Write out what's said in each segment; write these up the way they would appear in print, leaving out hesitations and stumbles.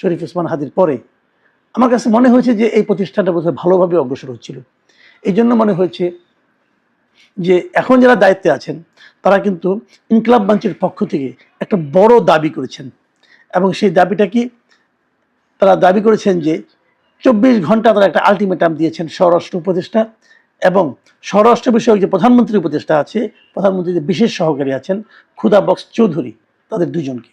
শরীফ ওসমান হাদির পরে আমার কাছে মনে হয়েছে যে এই প্রতিষ্ঠানটা বোধহয় ভালোভাবে অগ্রসর হচ্ছিল। এই জন্য মনে হয়েছে যে এখন যারা দায়িত্বে আছেন তারা কিন্তু ইনকিলাব মঞ্চের পক্ষ থেকে একটা বড় দাবি করেছেন, এবং সেই দাবিটা কি, তারা দাবি করেছেন যে 24 ঘন্টা তারা একটা আলটিমেটাম দিয়েছেন স্বরাষ্ট্র উপদেষ্টা এবং স্বরাষ্ট্র বিষয়ক যে প্রধানমন্ত্রী উপদেষ্টা আছে, প্রধানমন্ত্রীর যে বিশেষ সহকারী আছেন খুদা বক্স চৌধুরী, তাদের দুজনকে।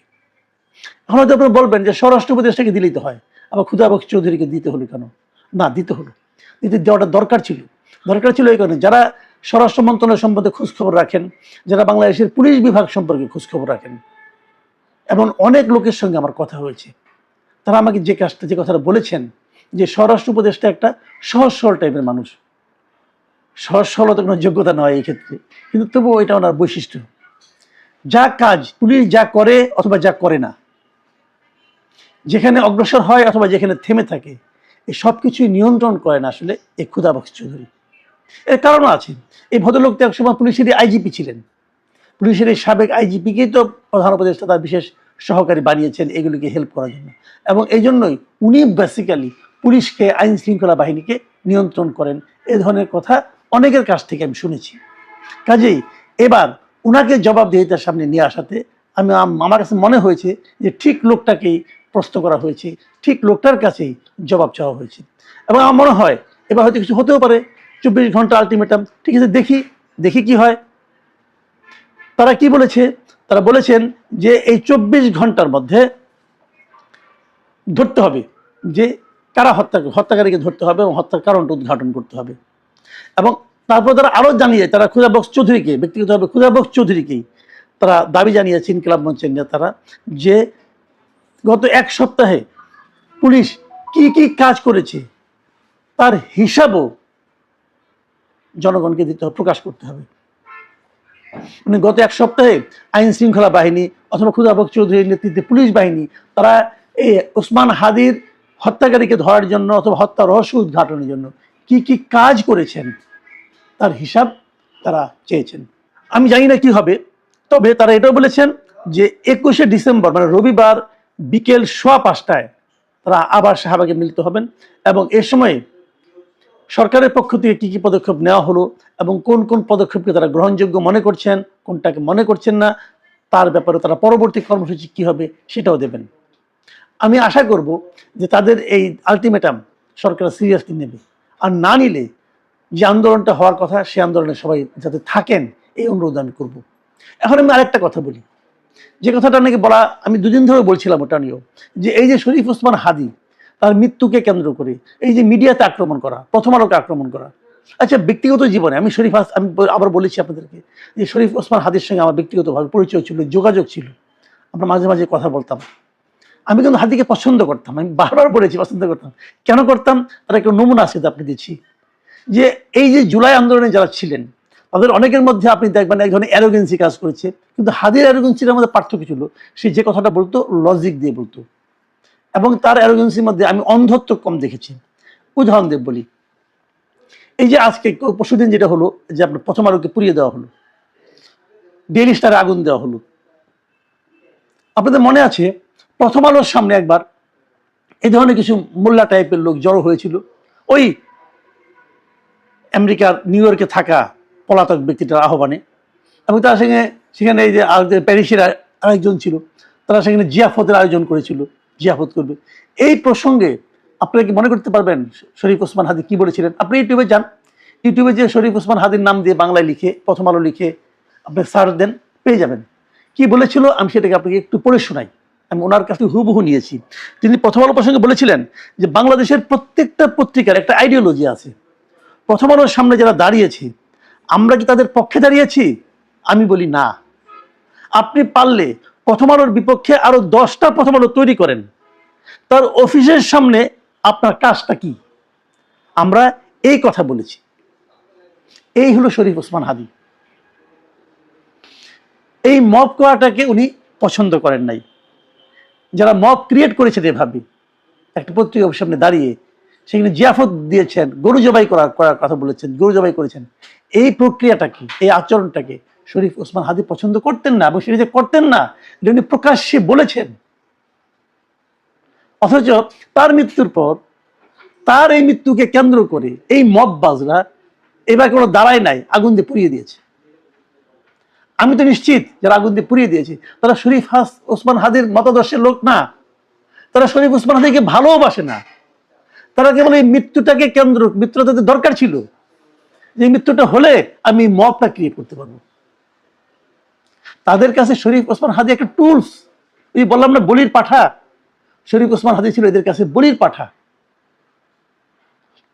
এখন হয়তো আপনারা বলবেন যে স্বরাষ্ট্র উপদেষ্টাকে দিলেই তো হয়, আবার খুদা বক্স চৌধুরীকে দিতে হলো কেন? না, দিতে হলো, দেওয়াটা দরকার ছিল। এই কারণে যারা স্বরাষ্ট্র মন্ত্রণালয় সম্বন্ধে খোঁজখবর রাখেন, যারা বাংলাদেশের পুলিশ বিভাগ সম্পর্কে খোঁজখবর রাখেন, এবং অনেক লোকের সঙ্গে আমার কথা হয়েছে, তারা আমাকে যে কথাটা বলেছেন যে স্বরাষ্ট্র উপদেষ্টা একটা সহজ সরল টাইপের মানুষ। সহজ সরলতা কোনো যোগ্যতা নয় এই ক্ষেত্রে, কিন্তু তবুও এটা ওনার বৈশিষ্ট্য। যা কাজ পুলিশ যা করে অথবা যা করে না, যেখানে অগ্রসর হয় অথবা যেখানে থেমে থাকে, এই সব কিছুই নিয়ন্ত্রণ করেন আসলে এই খুদা বক্স চৌধুরী। এর কারণও আছে। এই ভদ্রলোক তো একসময় পুলিশেরই আইজিপি ছিলেন। পুলিশের এই সাবেক আইজিপিকেই তো প্রধান উপদেষ্টা তার বিশেষ সহকারী বানিয়েছেন এগুলিকে হেল্প করার জন্য, এবং এই জন্যই উনি বেসিক্যালি পুলিশকে, আইন শৃঙ্খলা বাহিনীকে নিয়ন্ত্রণ করেন। এ ধরনের কথা অনেকের কাছ থেকে আমি শুনেছি। কাজেই এবার উনাকে জবাবদিহিতার সামনে নিয়ে আসাতে আমার কাছে মনে হয়েছে যে ঠিক লোকটাকেই প্রশ্ন করা হয়েছে, ঠিক লোকটার কাছেই জবাব চাওয়া হয়েছে। এবং আমার মনে হয় এবার হয়তো কিছু হতেও পারে। 24 ঘন্টা আলটিমেটাম, ঠিক আছে, দেখি কি হয়। তারা কি বলেছে? তারা বলেছেন যে এই 24 ঘন্টার মধ্যে ধরতে হবে যে কারা হত্যাকারীকে ধরতে হবে এবং হত্যার কারণটা উদ্ঘাটন করতে হবে। এবং তারপর তারা আরও জানিয়ে, তারা খুদা বক্স চৌধুরীকে, ব্যক্তিগতভাবে খুদা বক্স চৌধুরীকেই তারা দাবি জানিয়েছেন, ইনকিলাব মঞ্চের নেতারা, যে গত 1 সপ্তাহে পুলিশ কি কি কাজ করেছে তার হিসাবও জনগণকে দিতে হবে, প্রকাশ করতে হবে। মানে গত 1 সপ্তাহে আইন শৃঙ্খলা বাহিনী অথবা খুদা বক্স চৌধুরীর নেতৃত্বে পুলিশ বাহিনী তারা এই ওসমান হাদির হত্যাকারীকে ধরার জন্য অথবা হত্যা রহস্য উদ্ঘাটনের জন্য কি কি কাজ করেছেন তার হিসাব তারা চেয়েছেন। আমি জানি না কি হবে, তবে তারা এটাও বলেছেন যে 21শে ডিসেম্বর মানে রবিবার বিকেল 5:15টায় তারা আবার শাহবাগে মিলিত হবেন, এবং এ সময়ে সরকারের পক্ষ থেকে কি কি পদক্ষেপ নেওয়া হলো এবং কোন কোন পদক্ষেপকে তারা গ্রহণযোগ্য মনে করছেন, কোনটাকে মনে করছেন না, তার ব্যাপারে তারা পরবর্তী কর্মসূচি কি হবে সেটাও দেবেন। আমি আশা করব যে তাদের এই আলটিমেটাম সরকার সিরিয়াসলি নেবে, আর না নিলে যে আন্দোলনটা হওয়ার কথা সে আন্দোলনে সবাই যাতে থাকেন এই অনুরোধ আমি করব। এখন আমি আরেকটা কথা বলি, যে কথাটা নাকি বলা, আমি 2 দিন ধরে বলছিলাম ওটা নিয়েও, যে এই যে শরীফ ওসমান হাদি তার মৃত্যুকে কেন্দ্র করে এই যে মিডিয়াতে আক্রমণ করা, প্রথম আলোকে আক্রমণ করা। আচ্ছা, ব্যক্তিগত জীবনে আমি আবার বলেছি আপনাদেরকে যে শরীফ ওসমান হাদির সঙ্গে আমার ব্যক্তিগতভাবে পরিচয় ছিল, যোগাযোগ ছিল, আমরা মাঝে মাঝে কথা বলতাম। আমি কিন্তু হাদিকে পছন্দ করতাম, আমি বারবার বলেছি পছন্দ করতাম। কেন করতাম তার একটা নমুনা আছে, আপনি দিচ্ছি। যে এই যে জুলাই আন্দোলনে যারা ছিলেন তাদের অনেকের মধ্যে আপনি দেখবেন এক ধরনের অ্যারোগেন্সি কাজ করেছে, কিন্তু হাদির অ্যারোগেন্সির মধ্যে পার্থক্য ছিল, সে যে কথাটা বলতো লজিক দিয়ে বলতো, এবং তার অ্যারোগেন্সির মধ্যে আমি অন্ধত্ব কম দেখেছি। উদাহরণ দেব বলি, এই যে আজকে পরশুদিন যেটা হলো যে আপনার প্রথম আলোকে পুড়িয়ে দেওয়া হলো, ডেইলি স্টারে আগুন দেওয়া হলো, আপনাদের মনে আছে প্রথম আলোর সামনে একবার এই ধরনের কিছু মোল্লা টাইপের লোক জড়ো হয়েছিল, ওই আমেরিকার নিউ ইয়র্কে থাকা পলাতক ব্যক্তিটার আহ্বানে, এবং তার সঙ্গে সেখানে এই যে প্যারিসের আরেকজন ছিল, তারা সেখানে জিয়াফতের আয়োজন করেছিল, জিয়াফত করবে। এই প্রসঙ্গে আপনারা কি মনে করতে পারবেন শরীফ ওসমান হাদি কি বলেছিলেন? আপনি ইউটিউবে যান, ইউটিউবে যে শরীফ ওসমান হাদির নাম দিয়ে বাংলায় লিখে প্রথম আলো লিখে আপনি সার্চ দেন, পেয়ে যাবেন। কি বলেছিল আমি সেটাকে আপনাকে একটু পড়ে শোনাই, আমি ওনার কাছ থেকে হুবহু নিয়েছি। তিনি প্রথম আলো প্রসঙ্গে বলেছিলেন যে বাংলাদেশের প্রত্যেকটা পত্রিকার একটা আইডিওলজি আছে, প্রথম আলোর সামনে যারা দাঁড়িয়েছে আমরা কি তাদের পক্ষে দাঁড়িয়েছি? আমি বলি না। আপনি পারলে প্রথম আলোর বিপক্ষে আরো 10টা প্রথম আলো তৈরি করেন, তার অফিসের সামনে আপনার কাজটা কি? আমরা এই কথা বলেছি। এই হলো শরীফ ওসমান হাদি। এই মব করাটাকে উনি পছন্দ করেন নাই। যারা মব ক্রিয়েট করেছে এভাবে একটা পত্রিকার সামনে দাঁড়িয়ে সেখানে জিয়াফত দিয়েছেন, গরু জবাই করার কথা বলেছেন, গরু জবাই করেছেন, এই প্রক্রিয়াটাকে, এই আচরণটাকে শরীফ ওসমান হাদি পছন্দ করতেন না, এবং সেটা যে করতেন না এটা উনি প্রকাশ্যে বলেছেন। অথচ তার মৃত্যুর পর তার এই মৃত্যুকে কেন্দ্র করে এই মববাজরা এবার কোনো দাঁড়ায় নাই, আগুন দিয়ে পুড়িয়ে দিয়েছে। আমি তো নিশ্চিত যারা আগুন দিয়ে পুড়িয়ে দিয়েছে তারা শরীফ ওসমান হাদির মতাদর্শের লোক না, তারা শরীফ ওসমান হাদিকে ভালোবাসে না। তারা কেবল এই মৃত্যুটাকে কেন্দ্র, মৃত্যুটা তাদের দরকার ছিল যে মৃত্যুটা হলে আমি মবটা ক্রিয়েট করতে পারবো। তাদের কাছে শরীফ ওসমান হাদি একটা টুলস, এই বললাম না বলির পাঠা, শরীফ ওসমান হাদি ছিল এদের কাছে বলির পাঠা।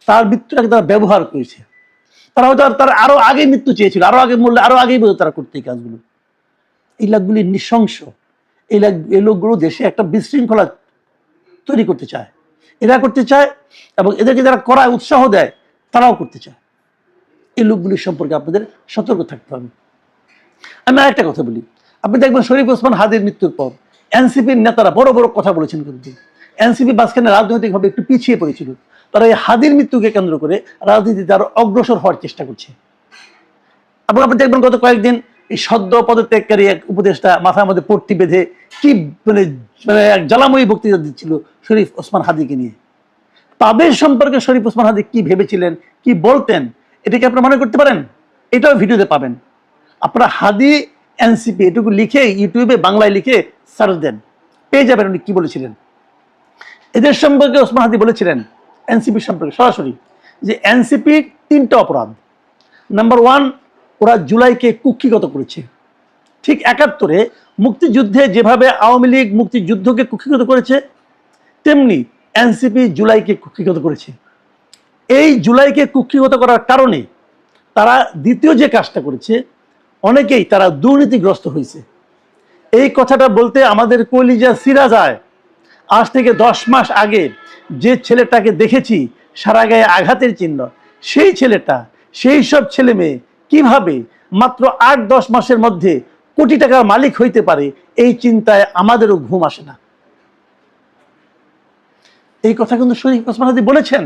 তার মৃত্যুটাকে তারা ব্যবহার করেছে। তারা হয়তো তারা আরো আগে মৃত্যু চেয়েছিল, আরো আগে মরলে আরো আগেই বোধ তারা করতে এই কাজগুলো। এই লোকগুলি নৃশংস, এই লোকগুলো দেশে একটা বিশৃঙ্খলা তৈরি করতে চায়, এরা করতে চায়, এবং এদেরকে যারা করায় উৎসাহ দেয় তারাও করতে চায়। এই লোকগুলির সম্পর্কে আপনাদের সতর্ক থাকতে হবে। আমি আরেকটা কথা বলি, আপনি দেখবেন শরীফ ওসমান হাদির মৃত্যুর পর এনসিপির নেতারা বড় বড় কথা বলেছেন, কিন্তু এনসিপি মাঝখানে রাজনৈতিকভাবে একটু পিছিয়ে পড়েছিল। তারা এই হাদির মৃত্যুকে কেন্দ্র করে রাজনীতিতে আরো অগ্রসর হওয়ার চেষ্টা করছে। এবং আপনি দেখবেন গত কয়েকদিন এই সদ্য পদত্যাগকারী এক উপদেষ্টা মাথার মধ্যে পট্টি বেঁধে কি মানে এক জ্বালাময়ী বক্তৃতা দিচ্ছিল শরীফ ওসমান হাদিকে নিয়ে। তাদের সম্পর্কে শরীফ ওসমান হাদি কি ভেবেছিলেন, কি বলতেন, এটাকে আপনারা মনে করতে পারেন? এটাও ভিডিওতে পাবেন। আপনারা হাদি এনসিপি এটুকু লিখে ইউটিউবে বাংলায় লিখে সার্চ দেন, পেয়ে যাবেন উনি কি বলেছিলেন। এদের সম্পর্কে ওসমান হাদি বলেছিলেন এনসিপি সম্পর্কে সরাসরি যে এনসিপির 3টা অপরাধ। নাম্বার 1, ওরা জুলাইকে কুক্ষিগত করেছে। ঠিক 71-এ মুক্তিযুদ্ধে যেভাবে আওয়ামী লীগ মুক্তিযুদ্ধকে কুক্ষিগত করেছে, তেমনি এনসিপি জুলাইকে কুক্ষিগত করেছে। এই জুলাইকে কুক্ষিগত করার কারণে তারা দ্বিতীয় যে কাজটা করেছে, অনেকেই তারা দুর্নীতিগ্রস্ত হয়েছে। এই কথাটা বলতে আমাদের কলিজা ছিঁড়া যায়। আজ থেকে 10 মাস আগে যে ছেলেটাকে দেখেছি সারা গায়ে আঘাতের চিহ্ন, সেই ছেলেটা, সেই সব ছেলে মেয়ে কিভাবে মাত্র 8-10 মাসের মধ্যে কোটি টাকার মালিক হইতে পারে, এই চিন্তায় আমাদেরও ঘুম আসে না। এই কথা কিন্তু শরীফ ওসমান হাদি বলেছেন।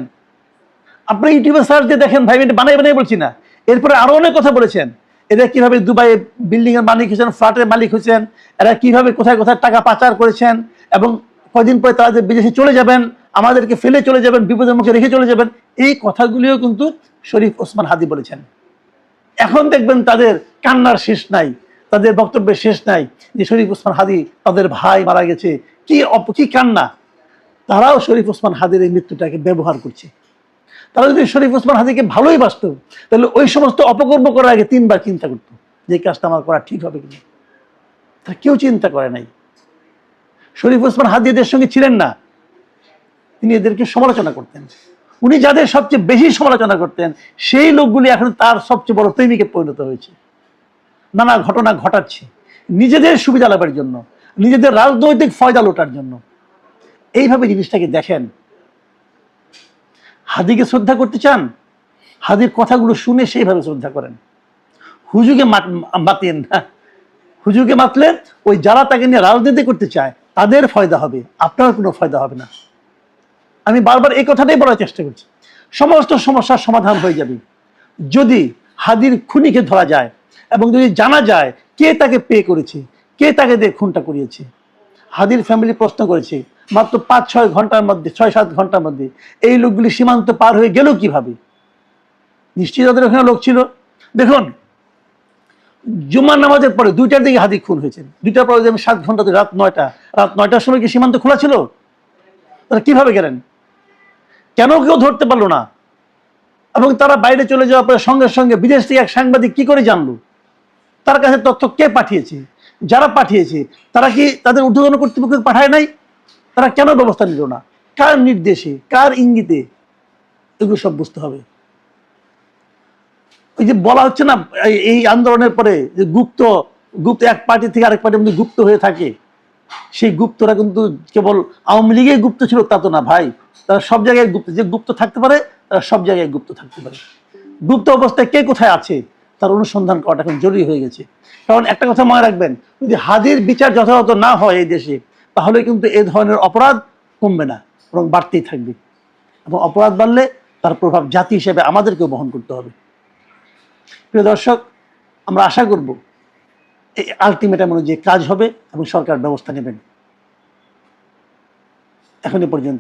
আপনি ইউটিউবে সার্চ দিয়ে দেখেন ভাই, এটা বানাই বানাই বলছি না। এরপরে আরো অনেক কথা বলেছেন। এরা কিভাবে দুবাইয়ে বিল্ডিং এর মালিক হয়েছেন, ফ্ল্যাটের মালিক হয়েছেন, এরা কিভাবে কোথায় কোথায় টাকা পাচার করেছেন, এবং কয়দিন পরে তারা যে বিদেশে চলে যাবেন, আমাদেরকে ফেলে চলে যাবেন, বিপদের মুখে রেখে চলে যাবেন, এই কথাগুলিও কিন্তু শরীফ ওসমান হাদি বলেছেন। এখন দেখবেন তাদের কান্নার শেষ নাই, তাদের বক্তব্যের শেষ নাই যে শরীফ ওসমান হাদি তাদের ভাই মারা গেছে, কি কান্না। তারাও শরীফ ওসমান হাদির এই মৃত্যুটাকে ব্যবহার করছে। তারা যদি শরীফ ওসমান হাদিকে ভালোই বাসত, তাহলে ওই সমস্ত অপকর্ম করার আগে 3বার চিন্তা করতো যে কাজটা আমার করা ঠিক হবে কিনা। তারা কেউ চিন্তা করে নাই। শরীফ ওসমান হাদি এদের সঙ্গে ছিলেন না, তিনি এদেরকে সমালোচনা করতেন। উনি যাদের সবচেয়ে বেশি সমালোচনা করতেন, সেই লোকগুলি এখন তার সবচেয়ে বড় প্রেমিকে পরিণত হয়েছে। নানা ঘটনা ঘটাচ্ছে নিজেদের সুবিধা লাভের জন্য, নিজেদের রাজনৈতিক ফয়দা লোটার জন্য। এইভাবে জিনিসটাকে দেখেন। হাদিকে শ্রদ্ধা করতে চান, হাদির কথাগুলো শুনে সেইভাবে শ্রদ্ধা করেন। হুজুকে মাতেন না। হুজুকে মাতলে ওই যারা তাকে নিয়ে রাজনীতি করতে চায় তাদের ফয়দা হবে, আপনার কোনো ফয়দা হবে না। আমি বারবার এই কথাটাই বলার চেষ্টা করছি। সমস্ত সমস্যার সমাধান হয়ে যাবে যদি হাদির খুনিকে ধরা যায়, এবং যদি জানা যায় কে তাকে পে করেছে, কে তাকে দিয়ে খুনটা করিয়েছে। হাদির ফ্যামিলি প্রশ্ন করেছে মাত্র 5-6 ঘন্টার মধ্যে, 6-7 ঘন্টার মধ্যে এই লোকগুলি সীমান্ত পার হয়ে গেল কিভাবে? নিশ্চয়ই তাদের ওখানে লোক ছিল। দেখুন, জুমার নামাজের পরে 2টার দিকে হাদি খুন হয়েছেন। 2টার পরে 7 ঘন্টা, রাত 9টার সময় কি সীমান্ত খোলা ছিল? তারা কিভাবে গেলেন? কেন কেউ ধরতে পারলো না? এবং তারা বাইরে চলে যাওয়ার পরে সঙ্গে সঙ্গে বিদেশ থেকে এক সাংবাদিক কি করে জানলো? তার কাছে তথ্য কে পাঠিয়েছে? যারা পাঠিয়েছে তারা কি তাদের ঊর্ধ্বতন কর্তৃপক্ষ পাঠায় নাই? তারা কেন ব্যবস্থা নিল না? কার নির্দেশে, কার ইঙ্গিতে? এগুলো সব বুঝতে হবে। ওই যে বলা হচ্ছে না, এই আন্দোলনের পরে যে গুপ্ত এক পার্টি থেকে আরেক পার্টির মধ্যে গুপ্ত হয়ে থাকে, সেই গুপ্তরা কিন্তু কেবল আওয়ামী লীগে গুপ্ত ছিল তা তো না ভাই। তারা সব জায়গায় গুপ্ত, যে গুপ্ত থাকতে পারে তারা সব জায়গায় গুপ্ত থাকতে পারে। গুপ্ত অবস্থায় কে কোথায় আছে তার অনুসন্ধান করাটা এখন জরুরি হয়ে গেছে। কারণ একটা কথা মনে রাখবেন, যদি হাদির বিচার যথাযথ না হয় এই দেশে, তাহলে কিন্তু এই ধরনের অপরাধ কমবে না, বরং বাড়তেই থাকবে। এবং অপরাধ বাড়লে তার প্রভাব জাতি হিসেবে আমাদেরকেও বহন করতে হবে। প্রিয় দর্শক, আমরা আশা করব এই আলটিমেটাম অনুযায়ী কাজ হবে এবং সরকার ব্যবস্থা নেবেন। এখনই পর্যন্ত।